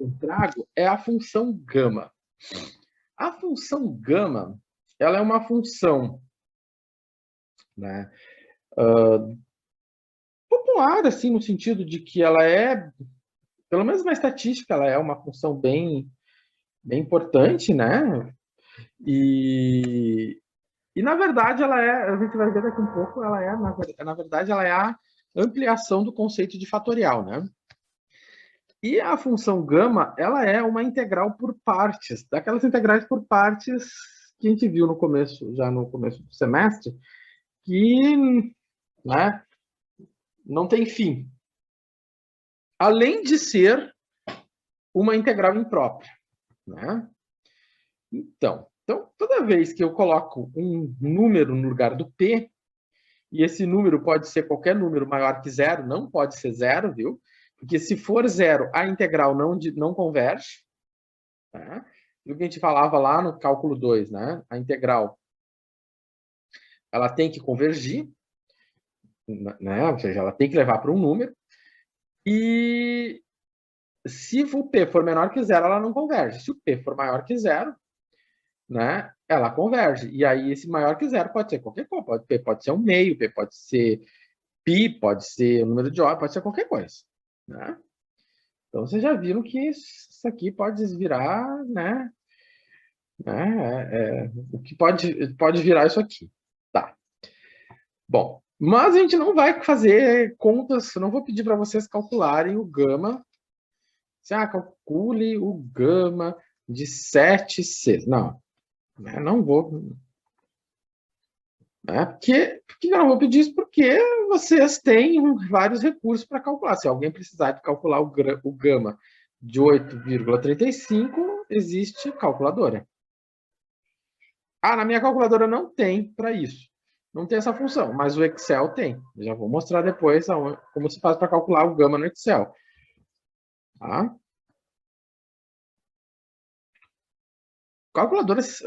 eu trago é a função gama. A função gama, ela é uma função, né, popular, assim, no sentido de que ela é, pelo menos na estatística, ela é uma função bem importante, né? E na verdade, ela é, a gente vai ver daqui um pouco, ela é, na verdade, ela é a ampliação do conceito de fatorial, né? E a função gama, ela é uma integral por partes, daquelas integrais por partes que a gente viu no começo, já no começo do semestre, que, né, não tem fim. Além de ser uma integral imprópria, né? Então, toda vez que eu coloco um número no lugar do p, e esse número pode ser qualquer número maior que zero, não pode ser zero, viu? Porque se for zero, a integral não converge. Tá? E o que a gente falava lá no cálculo 2, né? A integral, ela tem que convergir, né? Ou seja, ela tem que levar para um número. E se o p for menor que zero, ela não converge. Se o p for maior que zero, né, ela converge. E aí esse maior que zero pode ser qualquer coisa. P pode ser um meio, p pode ser pi, pode ser o número de ordem, pode ser qualquer coisa. Né? Então vocês já viram que isso aqui pode virar, né? O que pode virar isso aqui. Tá. Bom, mas a gente não vai fazer contas, eu não vou pedir para vocês calcularem o gama. Calcule o gama de 7C. Não, né? Não vou. Né? Por que eu não vou pedir isso? Porque vocês têm vários recursos para calcular. Se alguém precisar de calcular o gama de 8,35, existe calculadora. Na minha calculadora não tem para isso. Não tem essa função, mas o Excel tem. Eu já vou mostrar depois como se faz para calcular o gama no Excel. Tá? Calculadoras...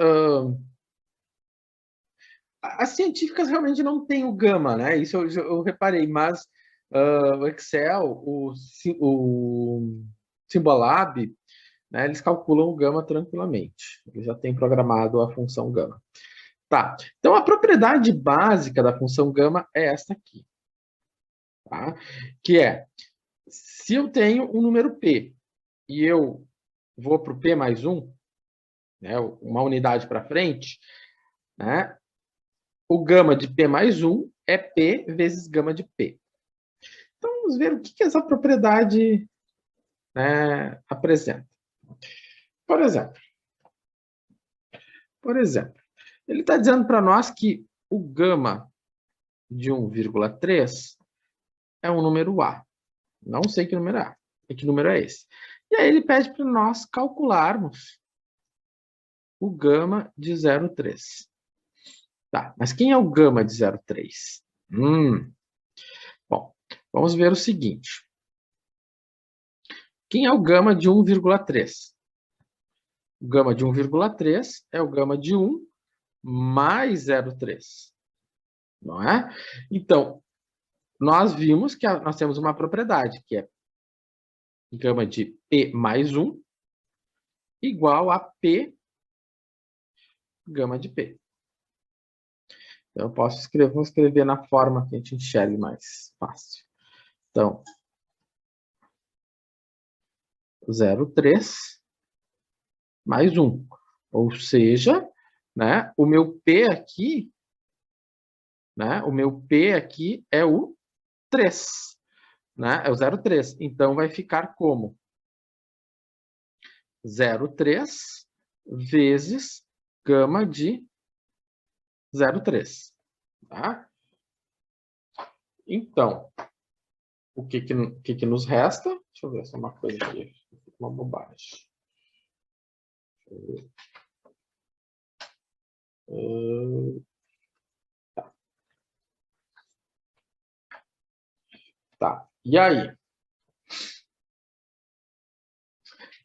as científicas realmente não têm o gama, né? Isso eu reparei, mas o Excel, o Symbolab, né, eles calculam o gama tranquilamente. Eles já têm programado a função gama. Tá. Então, a propriedade básica da função gama é esta aqui. Tá? Que é, se eu tenho um número p e eu vou para o p mais 1, né, uma unidade para frente, né, o gama de p mais 1 é p vezes gama de p. Então, vamos ver o que essa propriedade, né, apresenta. Por exemplo, ele está dizendo para nós que o gama de 1,3 é um número A. Não sei que número é. Que número é esse? E aí ele pede para nós calcularmos o gama de 0,3. Tá, mas quem é o gama de 0,3? Bom, vamos ver o seguinte. Quem é o gama de 1,3? O gama de 1,3 é o gama de 1 mais 0,3. Não é? Então, nós vimos que nós temos uma propriedade, que é gama de P mais 1 igual a P gama de P. Então, eu vou escrever na forma que a gente enxergue mais fácil. Então, 0,3 mais 1. Ou seja, né, o meu P aqui, né, o meu P aqui é o 3. Né, é o 0,3. Então, vai ficar como 0,3 vezes gama de 0,3. Tá? Então, o que nos resta? Deixa eu ver só uma coisa aqui. Uma bobagem. Tá. E aí?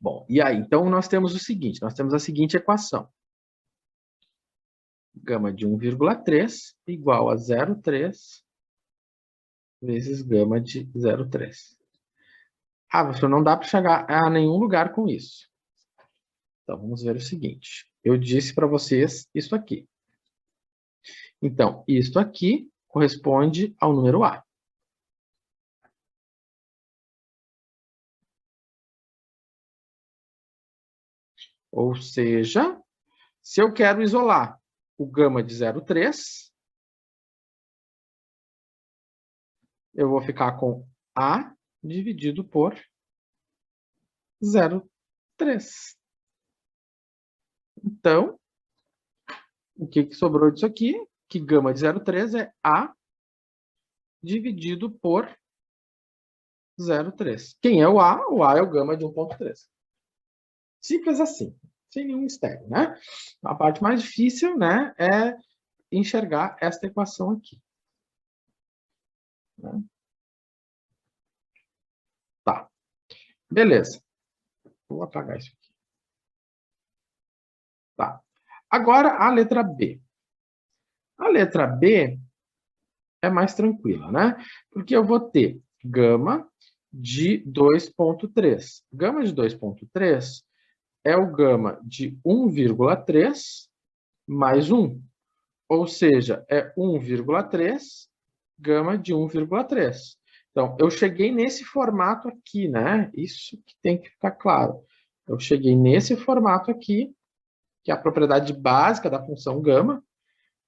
Bom, e aí? Então, nós temos o seguinte. Nós temos a seguinte equação. Gama de 1,3 igual a 0,3 vezes gama de 0,3. Ah, professor, não dá para chegar a nenhum lugar com isso. Então, vamos ver o seguinte. Eu disse para vocês isso aqui. Então, isto aqui corresponde ao número A. Ou seja, se eu quero isolar o gama de 0,3, eu vou ficar com A dividido por 0,3. Então, o que sobrou disso aqui? Que gama de 0,3 é A dividido por 0,3. Quem é o A? O A é o gama de 1,3. Simples assim, sem nenhum mistério, né? A parte mais difícil, né, é enxergar esta equação aqui. Né? Tá, beleza. Vou apagar isso aqui. Tá. Agora, a letra B. A letra B é mais tranquila, né? Porque eu vou ter gama de 2,3. Gama de 2,3 é o gama de 1,3 mais 1. Ou seja, é 1,3 gama de 1,3. Então, eu cheguei nesse formato aqui, né? Isso que tem que ficar claro. Eu cheguei nesse formato aqui, que é a propriedade básica da função gama,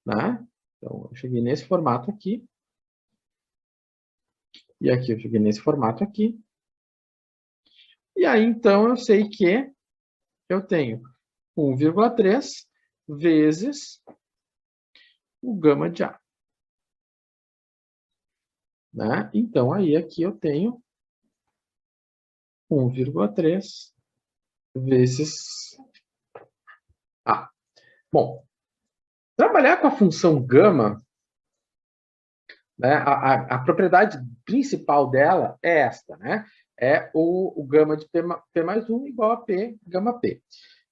né? Então, eu cheguei nesse formato aqui. E aqui eu cheguei nesse formato aqui. E aí, então, eu sei que eu tenho 1,3 vezes o gama de A. Né? Então, aí aqui eu tenho 1,3 vezes A. Bom, trabalhar com a função gama, né, a propriedade principal dela é esta, né? É o gama de P mais 1 igual a P, gama P.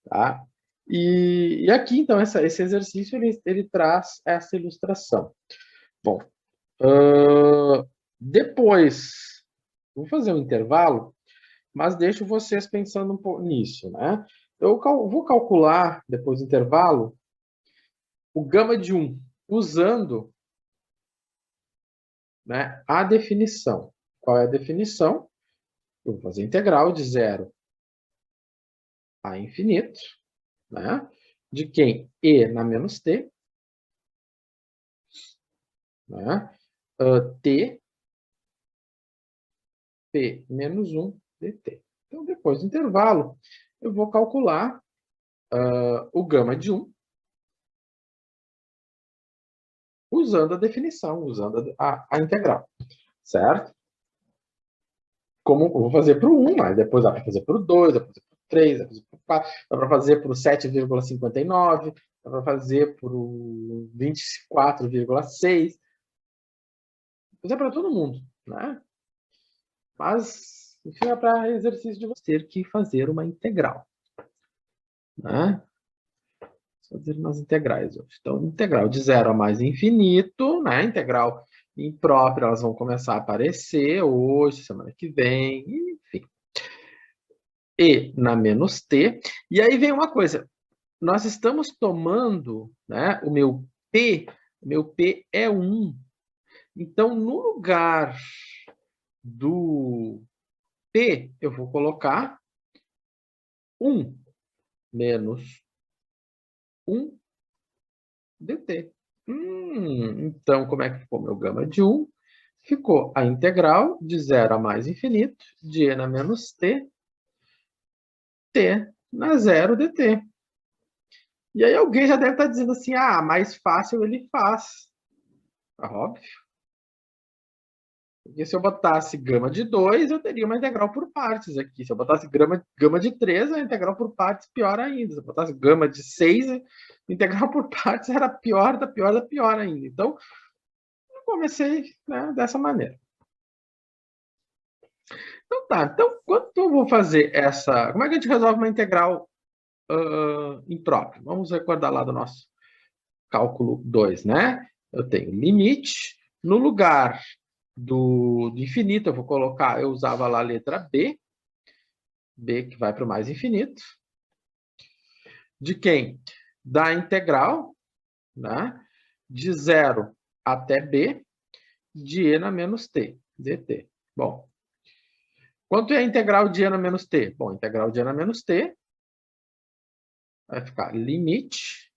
Tá? E aqui, então, esse exercício, ele traz essa ilustração. Bom, depois, vou fazer um intervalo, mas deixo vocês pensando um pouco nisso, né? Eu vou calcular, depois do intervalo, o gama de 1, usando, né, a definição. Qual é a definição? Eu vou fazer integral de 0 a infinito, né? De quem? E na menos t, né? T, P menos 1 dt. Então, depois do intervalo, eu vou calcular o gama de 1, usando a definição, usando a integral, certo? Como eu vou fazer para o 1, mas depois dá para fazer para o 2, dá para fazer para o 3, dá para fazer para o 4, dá para fazer para o 7,59, dá para fazer para o 24,6. Fazer para todo mundo, né? Mas, enfim, é para exercício de você ter que fazer uma integral, né? Fazer umas integrais hoje. Então, integral de 0 a mais infinito, né? Integral imprópria, elas vão começar a aparecer hoje, semana que vem, enfim. E na menos t. E aí vem uma coisa, nós estamos tomando, né, o meu P é 1. Então, no lugar do P, eu vou colocar 1 menos 1 dt. Então, como é que ficou meu gama de 1? Ficou a integral de 0 a mais infinito, de e na menos t, t na 0 dt. E aí alguém já deve estar dizendo assim, ah, mais fácil ele faz. Óbvio. Porque se eu botasse gama de 2, eu teria uma integral por partes aqui. Se eu botasse gama de 3, a integral por partes pior ainda. Se eu botasse gama de 6, a integral por partes era pior da pior da pior ainda. Então, eu comecei, né, dessa maneira. Então tá, então quando eu vou fazer essa... Como é que a gente resolve uma integral imprópria? Vamos recordar lá do nosso cálculo 2, né? Eu tenho limite, no lugar do infinito, eu vou colocar, eu usava lá a letra B, B que vai para o mais infinito. De quem? Da integral, né? De 0 até B, de e na menos t, dt. Bom, quanto é a integral de e na menos t? Bom, a integral de e na menos t vai ficar limite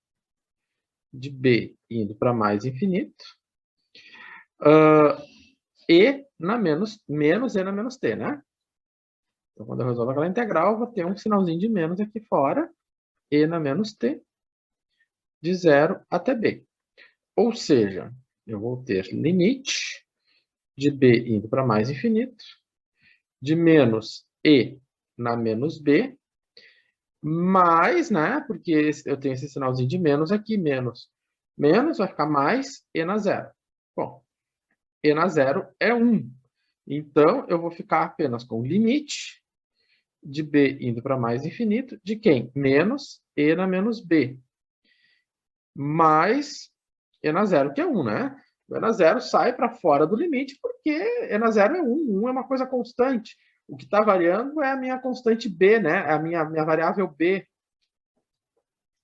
de b indo para mais infinito, e na menos e na menos t, né? Então, quando eu resolvo aquela integral, eu vou ter um sinalzinho de menos aqui fora, e na menos t, de 0 até b. Ou seja, eu vou ter limite de b indo para mais infinito, de menos e na menos b, mais, né? Porque eu tenho esse sinalzinho de menos aqui, menos. Menos vai ficar mais e na zero. Bom, e na zero é 1. Então, eu vou ficar apenas com limite de b indo para mais infinito, de quem? Menos e na menos b. Mais e na zero, que é 1, né? O e na zero sai para fora do limite, porque e na zero é 1. 1 é uma coisa constante. O que está variando é a minha constante b, né? É a minha variável b.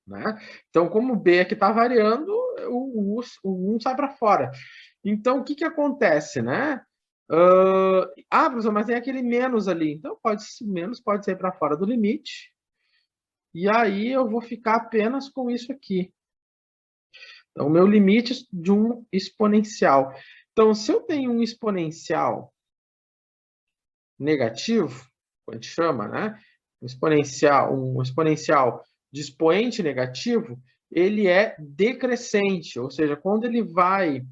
Né? Então, como o b é que está variando, o 1 sai para fora. Então, o que, que acontece, né? Professor, mas tem aquele menos ali. Então, menos pode sair para fora do limite. E aí eu vou ficar apenas com isso aqui. Então, o meu limite de um exponencial. Então, se eu tenho um exponencial negativo, a gente chama, né? Um exponencial de expoente negativo, ele é decrescente, ou seja, quando ele vai,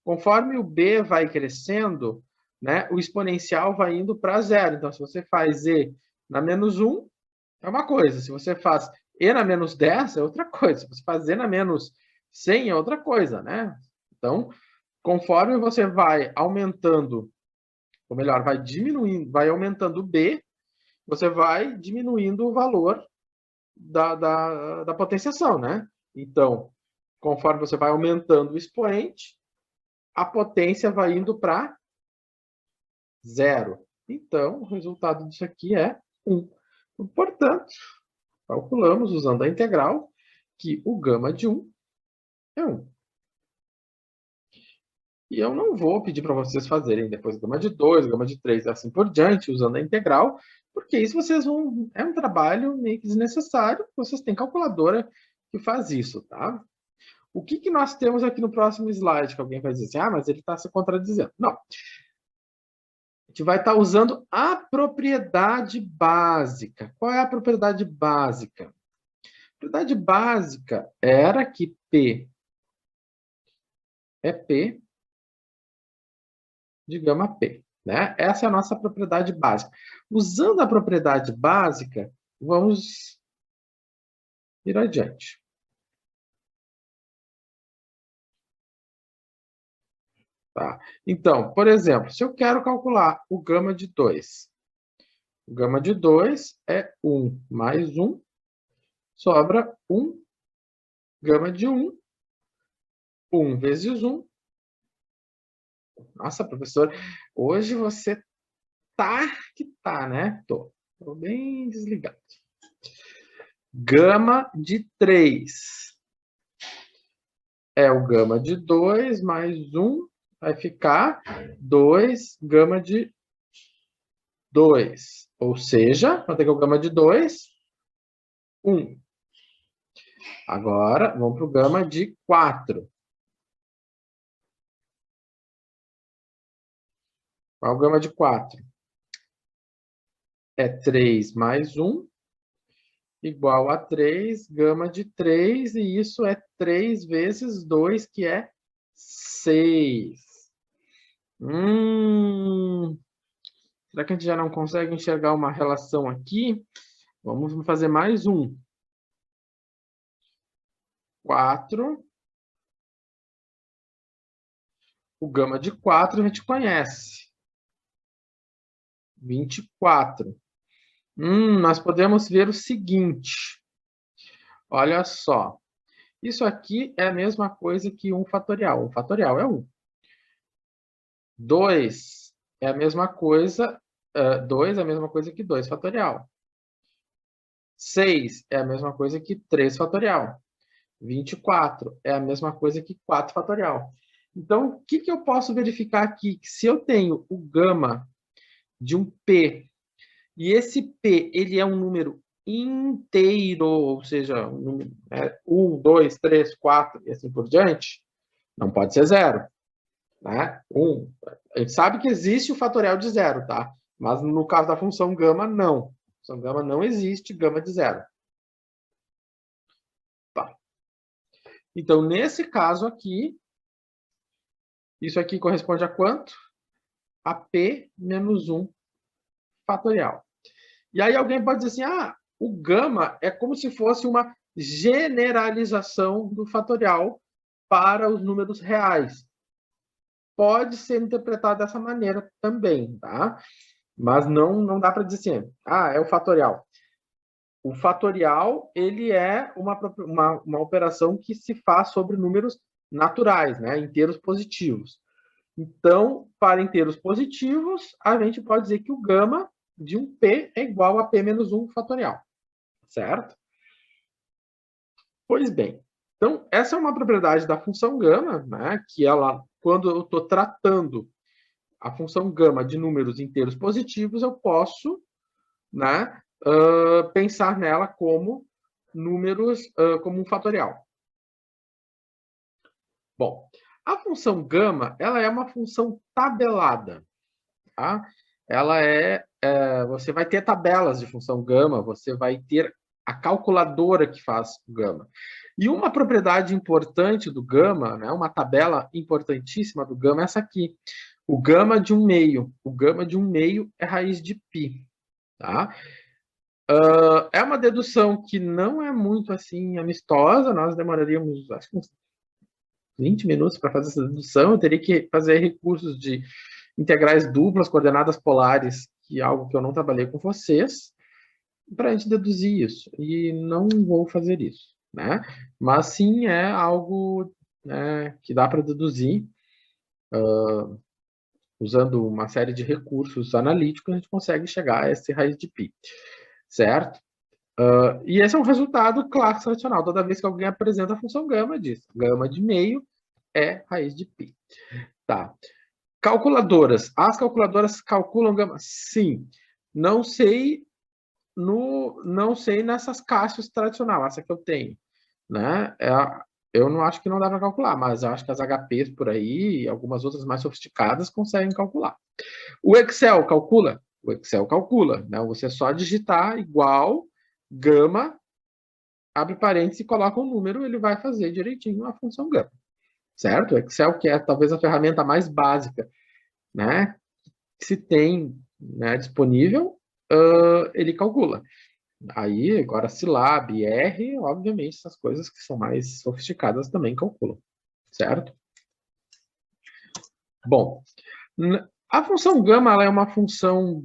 conforme o b vai crescendo, né, o exponencial vai indo para zero. Então, se você faz e na menos 1, é uma coisa. Se você faz e na menos 10, é outra coisa. Se você faz e na menos 100, é outra coisa, né? Então, conforme você vai aumentando, ou melhor, vai diminuindo, vai aumentando o b, você vai diminuindo o valor da potenciação, né? Então, conforme você vai aumentando o expoente, a potência vai indo para zero. Então, o resultado disso aqui é 1. Portanto, calculamos, usando a integral, que o gama de 1 é 1. E eu não vou pedir para vocês fazerem depois gama de 2, gama de 3, assim por diante, usando a integral, porque isso vocês vão... É um trabalho meio que desnecessário, vocês têm calculadora que faz isso, tá? O que, que nós temos aqui no próximo slide? Que alguém vai dizer assim, mas ele está se contradizendo. Não. A gente vai estar usando a propriedade básica. Qual é a propriedade básica? A propriedade básica era que P é P de gama P. Né? Essa é a nossa propriedade básica. Usando a propriedade básica, vamos ir adiante. Tá? Então, por exemplo, se eu quero calcular o gama de 2, o gama de 2 é 1 mais 1, sobra 1, gama de 1, 1 vezes 1. Nossa, professor, hoje você tá que tá, né? Tô bem desligado. Gama de 3 é o gama de 2 mais 1, vai ficar 2 gama de 2. Ou seja, quanto é que é o gama de 2? 1. Agora, vamos para o gama de 4. Qual é o gama de 4? É 3 mais 1, igual a 3, gama de 3, e isso é 3 vezes 2, que é 6. Será que a gente já não consegue enxergar uma relação aqui? Vamos fazer mais um. 4. O gama de 4 a gente conhece. 24. Nós podemos ver o seguinte. Olha só. Isso aqui é a mesma coisa que 1 fatorial. 1 fatorial é 1. 2 é a mesma coisa, 2 é a mesma coisa que 2 fatorial. 6 é a mesma coisa que 3 fatorial. 24 é a mesma coisa que 4 fatorial. Então, o que eu posso verificar aqui? Que se eu tenho o gama de um P, e esse P ele é um número inteiro, ou seja, 1, 2, 3, 4 e assim por diante, não pode ser zero. Né? A gente sabe que existe o fatorial de zero, tá? Mas no caso da função gama, não. A função gama não existe gama de zero. Tá. Então, nesse caso aqui, isso aqui corresponde a quanto? A P menos 1 fatorial. E aí alguém pode dizer assim, o gama é como se fosse uma generalização do fatorial para os números reais. Pode ser interpretado dessa maneira também, tá? Mas não dá para dizer assim, é o fatorial. O fatorial, ele é uma operação que se faz sobre números naturais, né? Inteiros positivos. Então, para inteiros positivos, a gente pode dizer que o gama de um P é igual a P menos 1 fatorial, certo? Pois bem, então, essa é uma propriedade da função gama, né? Que ela, quando eu estou tratando a função gama de números inteiros positivos, eu posso, né, pensar nela como números, como um fatorial. Bom, a função gama, ela é uma função tabelada, tá? Ela você vai ter tabelas de função gama, você vai ter a calculadora que faz o gama. E uma propriedade importante do gama, né, uma tabela importantíssima do gama é essa aqui. O gama de um meio. O gama de um meio é raiz de π. Tá? É uma dedução que não é muito assim amistosa, nós demoraríamos acho que uns 20 minutos para fazer essa dedução, eu teria que fazer recursos de integrais duplas, coordenadas polares, que é algo que eu não trabalhei com vocês, para a gente deduzir isso, e não vou fazer isso, né? Mas sim é algo, né, que dá para deduzir, usando uma série de recursos analíticos, a gente consegue chegar a esse raiz de π, certo? E esse é um resultado clássico tradicional. Toda vez que alguém apresenta a função gama, diz gama de meio é raiz de π. Tá. Calculadoras. As calculadoras calculam gama? Sim. Não sei nessas caixas tradicionais, essa que eu tenho. Né? Eu não acho que não dá para calcular, mas eu acho que as HPs por aí e algumas outras mais sofisticadas conseguem calcular. O Excel calcula? O Excel calcula. Né? Você só digitar igual gama, abre parênteses e coloca um número, ele vai fazer direitinho a função gama. Certo? O Excel, que é talvez a ferramenta mais básica, né, que se tem, né, disponível, ele calcula. Aí, agora, Silab e R, obviamente, essas coisas que são mais sofisticadas também calculam. Certo? Bom, a função gama ela é uma função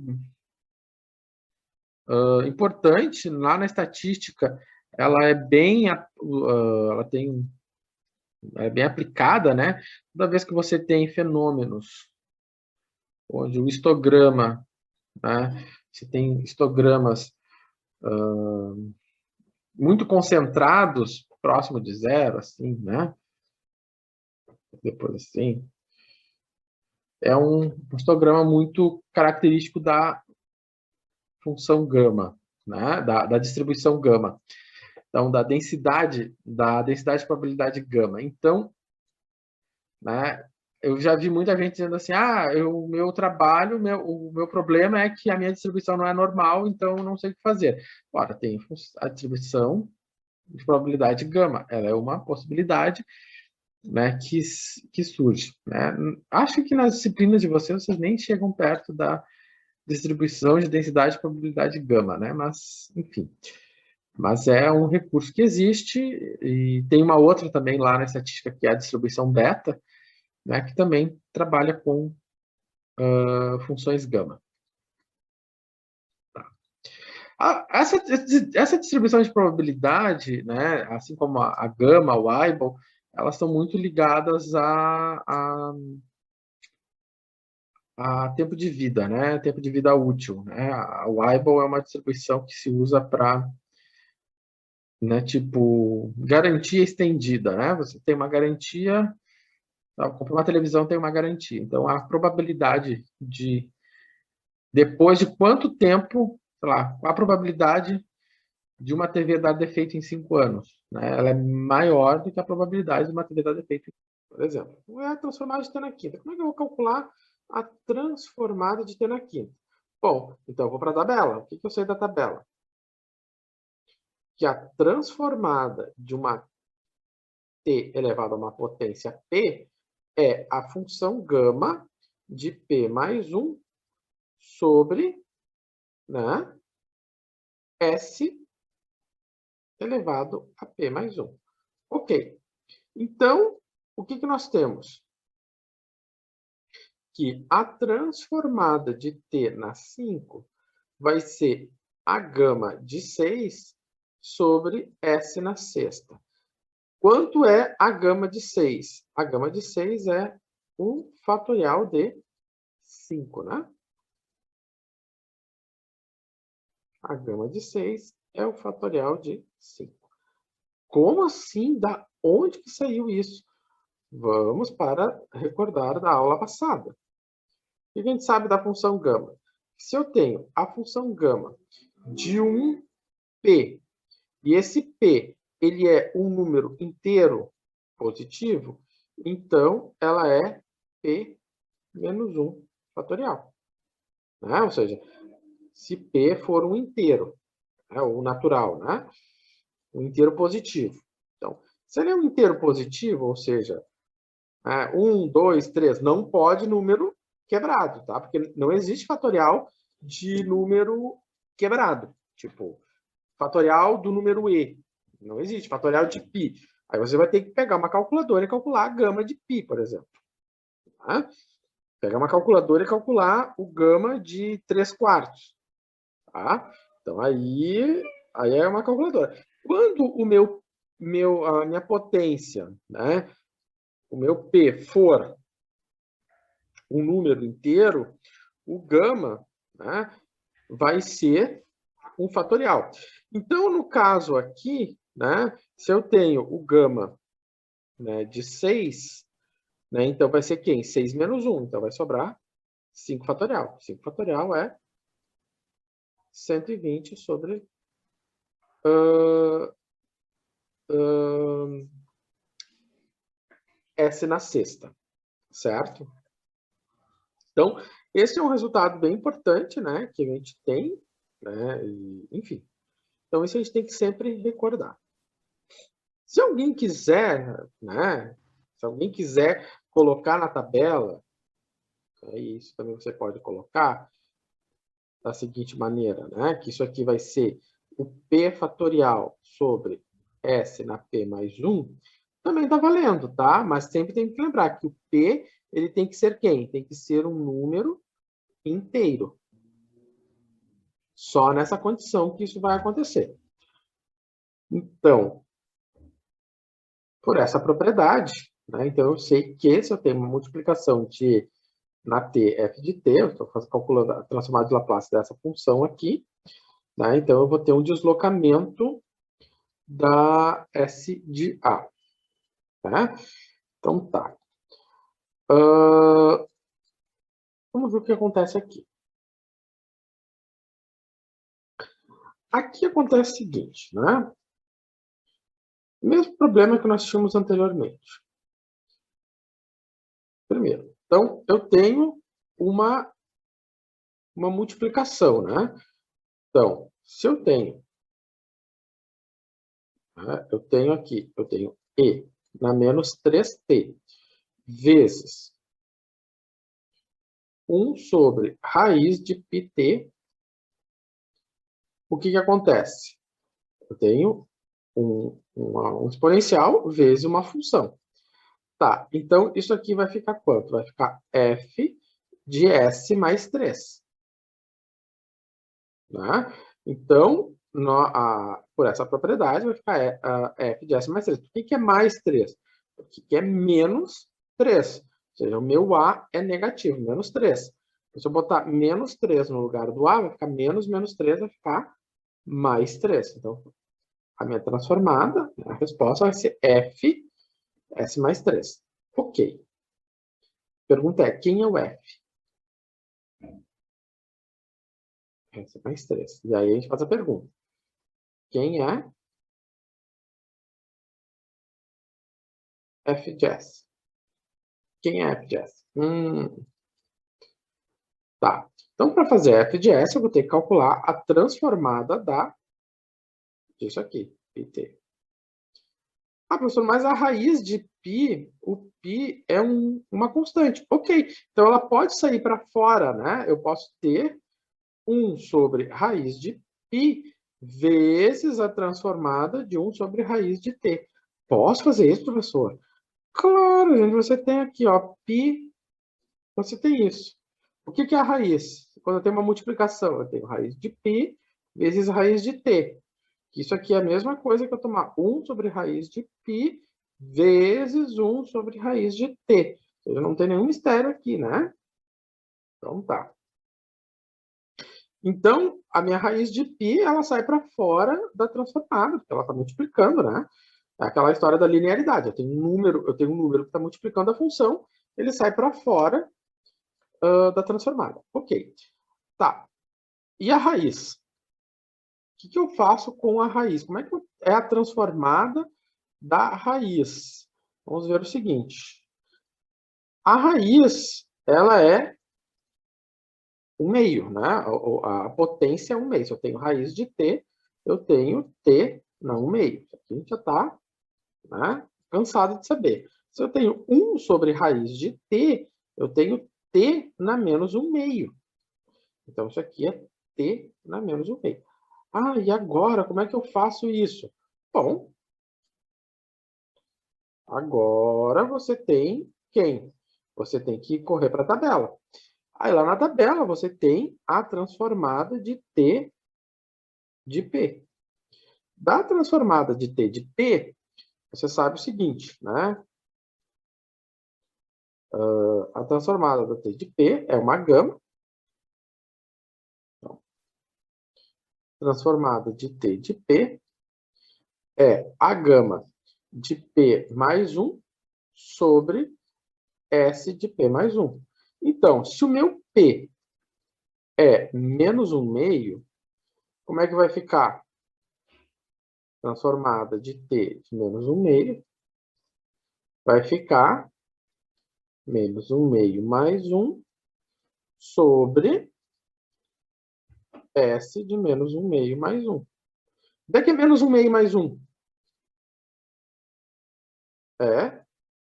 importante lá na estatística. Ela é bem, é bem aplicada, né? Toda vez que você tem fenômenos onde o histograma, né? Você tem histogramas muito concentrados, próximo de zero, assim, né? Depois assim, é um histograma muito característico da função gama, né? Da distribuição gama. Então, da densidade de probabilidade gama. Então, né, eu já vi muita gente dizendo assim, o meu trabalho, o meu problema é que a minha distribuição não é normal, então eu não sei o que fazer. Ora, tem a distribuição de probabilidade gama, ela é uma possibilidade, né, que surge. Né? Acho que nas disciplinas de vocês nem chegam perto da distribuição de densidade de probabilidade gama, né? Mas, enfim. Mas é um recurso que existe, e tem uma outra também lá na estatística, que é a distribuição beta, né, que também trabalha com funções gama. Tá. Essa distribuição de probabilidade, né, assim como a gama, o Weibull, elas estão muito ligadas a tempo de vida, né? Tempo de vida útil, né? O Weibull é uma distribuição que se usa para, né, tipo, garantia estendida, né? Você tem uma garantia, comprar uma televisão tem uma garantia. Então, a probabilidade de, depois de quanto tempo, sei lá, qual a probabilidade de uma TV dar defeito em 5 anos, né? Ela é maior do que a probabilidade de uma TV dar defeito, por exemplo. Não é a transformada de T na quinta. Como é que eu vou calcular a transformada de T na quinta? Bom, então eu vou para a tabela. O que eu sei da tabela? Que a transformada de uma T elevado a uma potência P é a função gama de P mais 1 sobre, né, S elevado a P mais 1. Ok. Então, o que nós temos? Que a transformada de T na 5 vai ser a gama de 6 sobre S na sexta. Quanto é a gama de 6? A gama de 6 é 1 fatorial de 5, né? A gama de 6 é o fatorial de 5. Como assim? Da onde que saiu isso? Vamos para recordar da aula passada. O que a gente sabe da função gama? Se eu tenho a função gama de um P, e esse P ele é um número inteiro positivo, então ela é P menos 1 fatorial. Né? Ou seja, se P for um inteiro, né? Ou natural, né? Um inteiro positivo. Então, se ele é um inteiro positivo, ou seja, 1, 2, 3, não pode número quebrado, tá? Porque não existe fatorial de número quebrado. Tipo, fatorial do número E. Não existe. Fatorial de π. Aí você vai ter que pegar uma calculadora e calcular a gama de π, por exemplo. Tá? Pegar uma calculadora e calcular o gama de 3/4. Tá? Então, aí é uma calculadora. Quando a minha potência, né, o meu P for um número inteiro, o gama, né, vai ser um fatorial. Então, no caso aqui, né, se eu tenho o gama, né, de 6, né, então vai ser quem? 6 menos 1. Então, vai sobrar 5 fatorial. 5 fatorial é 120 sobre S na sexta, certo? Então, esse é um resultado bem importante, né, que a gente tem, né, e, enfim. Então, isso a gente tem que sempre recordar. Se alguém quiser, né, se alguém quiser colocar na tabela, isso também você pode colocar da seguinte maneira, né, que isso aqui vai ser o P fatorial sobre S na P mais 1, também está valendo, tá? Mas sempre tem que lembrar que o P ele tem que ser quem? Tem que ser um número inteiro. Só nessa condição que isso vai acontecer. Então, por essa propriedade, né, então eu sei que se eu tenho uma multiplicação de na t, f de t, eu estou calculando a transformada de Laplace dessa função aqui, né, então eu vou ter um deslocamento da S de A. Né? Então tá. Vamos ver o que acontece aqui. Aqui acontece o seguinte, né? O mesmo problema que nós tínhamos anteriormente. Primeiro, então, eu tenho uma multiplicação, né? Então, se eu tenho, né, eu tenho aqui, eu tenho E na menos 3t vezes 1 sobre raiz de πt. O que acontece? Eu tenho um exponencial vezes uma função. Tá, então isso aqui vai ficar quanto? Vai ficar f de s mais 3. Né? Então, por essa propriedade, vai ficar f de s mais 3. Por que é mais 3? Porque é menos 3. Ou seja, o meu A é negativo, menos 3. Se eu botar menos 3 no lugar do A, vai ficar menos 3, vai ficar mais 3. Então, a minha transformada, a resposta vai ser F, S mais 3. Ok. Pergunta é, quem é o F? S mais 3. E aí a gente faz a pergunta. Quem é F de S? Quem é F de S? Tá. Então, para fazer F de S, eu vou ter que calcular a transformada disso aqui, pt. Ah, professor, mas a raiz de π, o π é uma constante. Ok, então ela pode sair para fora, né? Eu posso ter 1 sobre raiz de π vezes a transformada de 1 sobre raiz de t. Posso fazer isso, professor? Claro, gente, você tem aqui, ó, π, você tem isso. O que é a raiz? Quando eu tenho uma multiplicação, eu tenho raiz de π vezes raiz de t. Isso aqui é a mesma coisa que eu tomar 1 sobre raiz de π vezes 1 sobre raiz de t. Ou seja, não tem nenhum mistério aqui, né? Então tá. Então, a minha raiz de π, ela sai para fora da transformada, porque ela está multiplicando, né? É aquela história da linearidade. Eu tenho um número que está multiplicando a função, ele sai para fora da transformada. Ok. Tá. E a raiz? O que eu faço com a raiz? Como é que é a transformada da raiz? Vamos ver o seguinte. A raiz, ela é um meio, né? A potência é um meio. Se eu tenho raiz de t, eu tenho t não um meio. Isso aqui a gente já está, né, cansado de saber. Se eu tenho 1 sobre raiz de t, eu tenho t na menos 1 meio. Então, isso aqui é t na menos 1 meio. Ah, e agora, como é que eu faço isso? Bom, agora você tem quem? Você tem que correr para a tabela. Aí lá na tabela você tem a transformada de t de p. Da transformada de t de p, você sabe o seguinte, né? A transformada da t de p é uma gama. Então, transformada de t de p é a gama de p mais 1 sobre S de p mais 1. Então, se o meu p é menos 1 meio, como é que vai ficar? Transformada de t de menos 1 meio vai ficar menos 1 meio mais 1 sobre S de menos 1 meio mais 1. Onde é que é menos 1 meio mais 1? É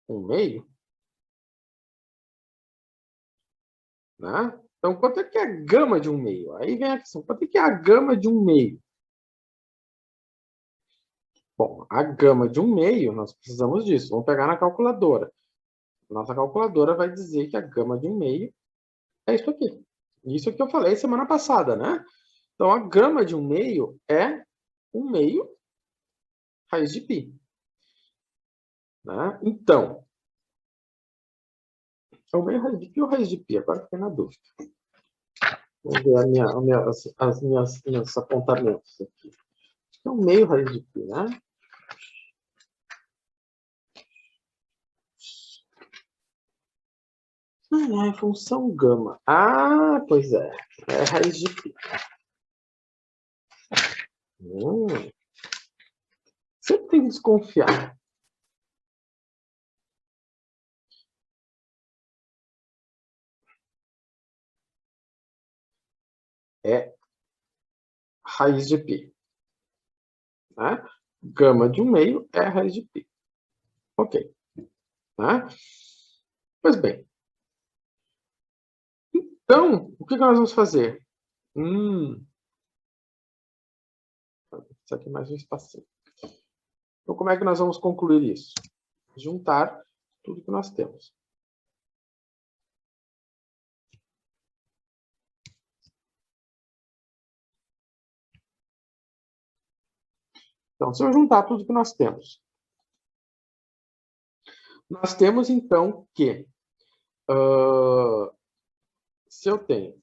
1 meio. Né? Então, quanto é que é a gama de 1 meio? Aí vem a questão, quanto é que é a gama de 1 meio? Bom, a gama de 1 meio, nós precisamos disso. Vamos pegar na calculadora. Nossa calculadora vai dizer que a gama de 1 meio é isso aqui. Isso que eu falei semana passada, né? Então, a gama de 1 meio é 1 meio raiz de π. Né? Então, é 1 meio raiz de π ou raiz de π? Agora fiquei na dúvida. Vamos ver meus apontamentos aqui. Acho que é 1 meio raiz de π, né? É função gama. Ah, pois é. É raiz de π. Sempre tem que desconfiar. É raiz de π. Né? Gama de 1 meio é raiz de π. Ok. Né? Pois bem. Então, o que nós vamos fazer? Isso aqui é mais um espacinho. Então, como é que nós vamos concluir isso? Juntar tudo que nós temos. Então, se eu juntar tudo que nós temos então que se eu tenho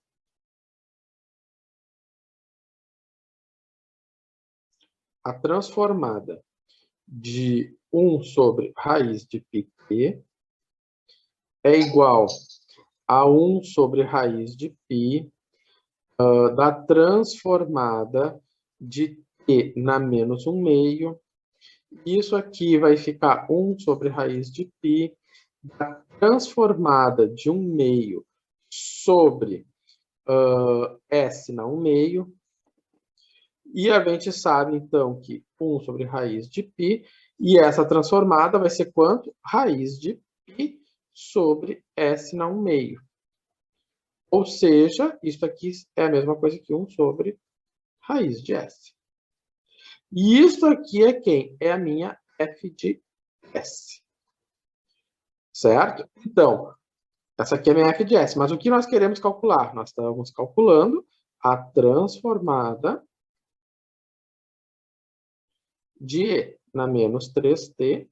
a transformada de 1 sobre raiz de πt é igual a 1 sobre raiz de π da transformada de t na menos 1 meio. Isso aqui vai ficar 1 sobre raiz de π da transformada de 1 meio sobre S na 1 meio. E a gente sabe, então, que 1 sobre raiz de π, e essa transformada vai ser quanto? Raiz de π sobre S na 1 meio. Ou seja, isso aqui é a mesma coisa que 1 sobre raiz de S. E isso aqui é quem? É a minha f de S. Certo? Então, essa aqui é a minha f de S. Mas o que nós queremos calcular? Nós estamos calculando a transformada de E na menos 3t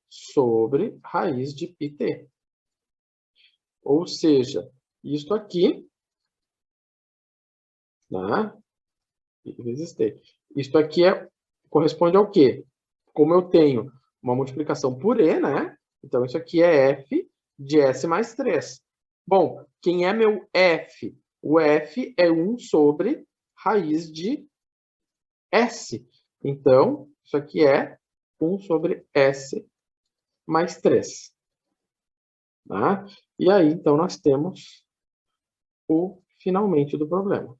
sobre raiz de πt. Ou seja, isto aqui, né? Vezes t. Isto aqui corresponde ao quê? Como eu tenho uma multiplicação por E, né? Então, isso aqui é f de S mais 3. Bom, quem é meu f? O f é 1 sobre raiz de S. Então, isso aqui é 1 sobre S mais 3. Tá? E aí, então, nós temos o finalmente do problema.